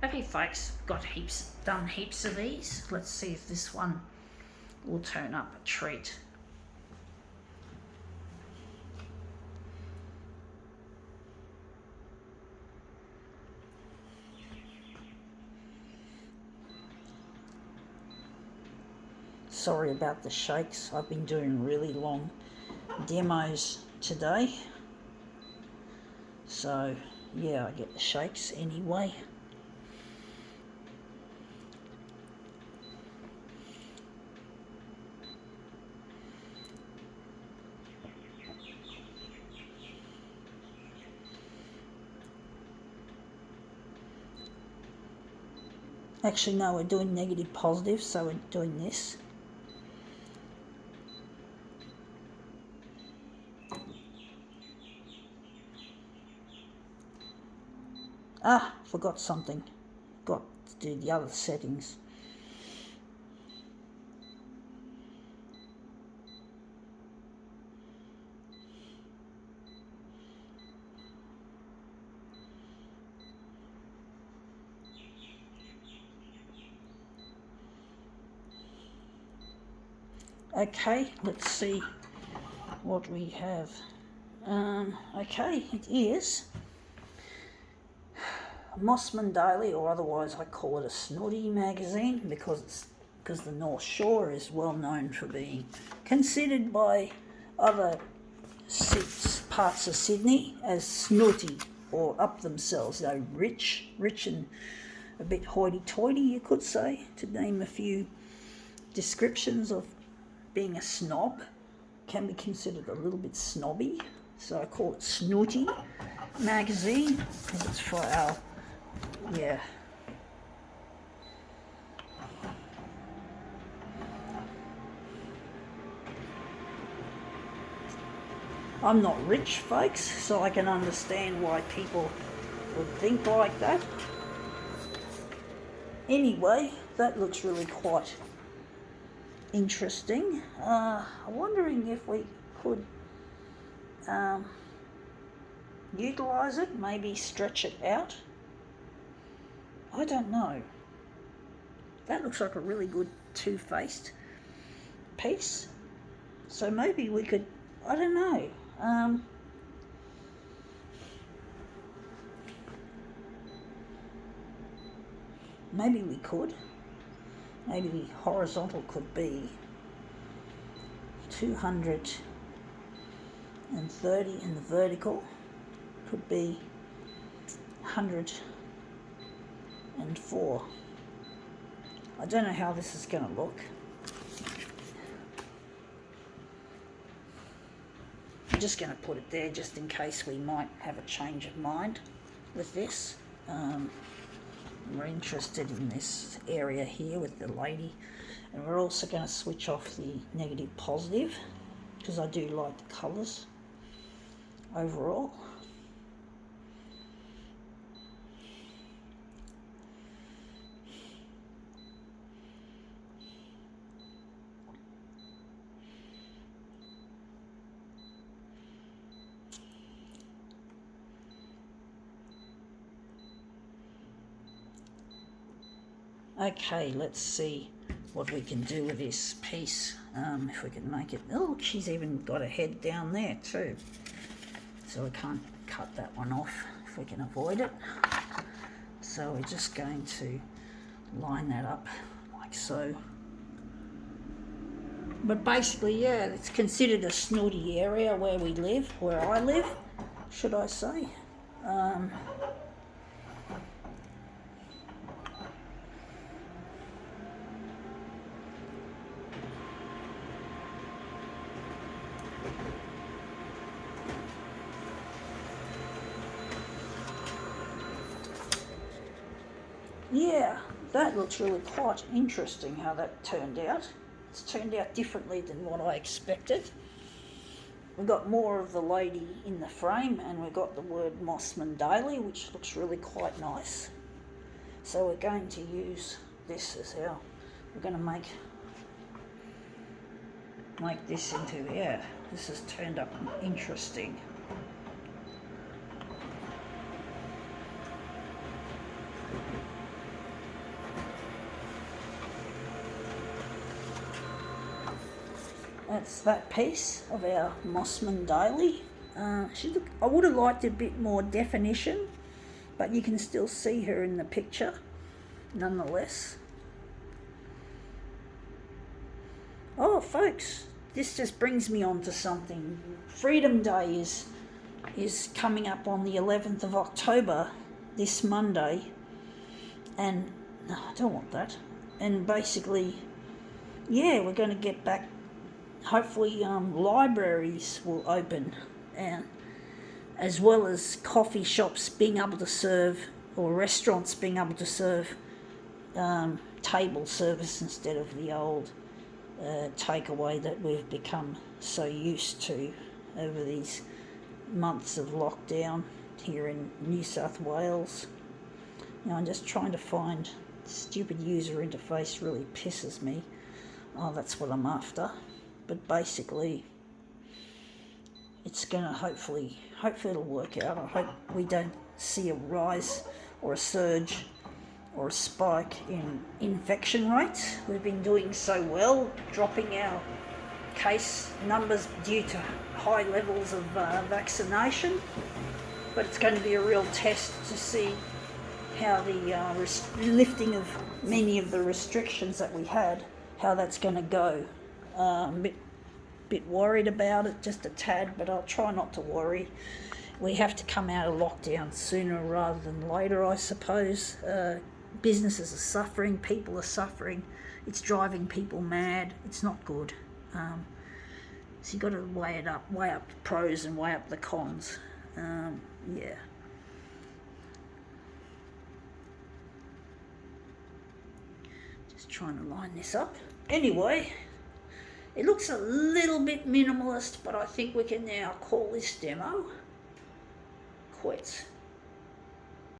Okay folks, got done heaps of these. Let's see if this one will turn up a treat. Sorry about the shakes. I've been doing really long demos today. So yeah, I get the shakes anyway. Actually, no, we're doing negative positive, so we're doing this. Ah, forgot something. Got to do the other settings. Okay, let's see what we have. Okay, it is Mossman Daily, or otherwise I call it a Snooty magazine, because the North Shore is well known for being considered by other parts of Sydney as snooty, or up themselves. They're rich and a bit hoity-toity, you could say, to name a few descriptions of being a snob. Can be considered a little bit snobby, so I call it Snooty magazine, because it's for our, yeah. I'm not rich, folks, so I can understand why people would think like that. Anyway, that looks really quite interesting. I'm wondering if we could utilise it, maybe stretch it out. I don't know. That looks like a really good two-faced piece. So maybe we could, I don't know. Maybe we could. Maybe the horizontal could be 230 and the vertical could be 104. I don't know how this is going to look. I'm just going to put it there just in case we might have a change of mind with this. We're interested in this area here with the lady, and we're also going to switch off the negative positive because I do like the colours overall. Okay, let's see what we can do with this piece. If we can make it. Oh, look, she's even got a head down there too. So we can't cut that one off if we can avoid it. So we're just going to line that up like so. But basically, yeah, it's considered a snooty area where we live, where I live, should I say. Yeah, that looks really quite interesting how that turned out. It's turned out differently than what I expected. We've got more of the lady in the frame, and we've got the word Mossman Daily, which looks really quite nice. So we're going to use this as our, we're going to make this into, yeah, this has turned up interesting. that's that piece of our Mossman Daily. I would have liked a bit more definition, but you can still see her in the picture nonetheless. Oh, folks, this just brings me on to something. Freedom Day is coming up on the 11th of October, this Monday, and no, I don't want that. And basically, yeah, we're going to get back. Hopefully, libraries will open, and as well as coffee shops being able to serve, or restaurants being able to serve table service instead of the old takeaway that we've become so used to over these months of lockdown here in New South Wales. Now I'm just trying to find stupid user interface, really pisses me. Oh, that's what I'm after. But basically, it's gonna hopefully it'll work out. I hope we don't see a rise or a surge or a spike in infection rates. We've been doing so well, dropping our case numbers due to high levels of vaccination, but it's going to be a real test to see how the lifting of many of the restrictions that we had, how that's going to go. Bit worried about it, just a tad, but I'll try not to worry. We have to come out of lockdown sooner rather than later, I suppose. Businesses are suffering, people are suffering. It's driving people mad. It's not good. So you've got to weigh up the pros and weigh up the cons. Yeah. Just trying to line this up. Anyway, it looks a little bit minimalist, but I think we can now call this demo quits.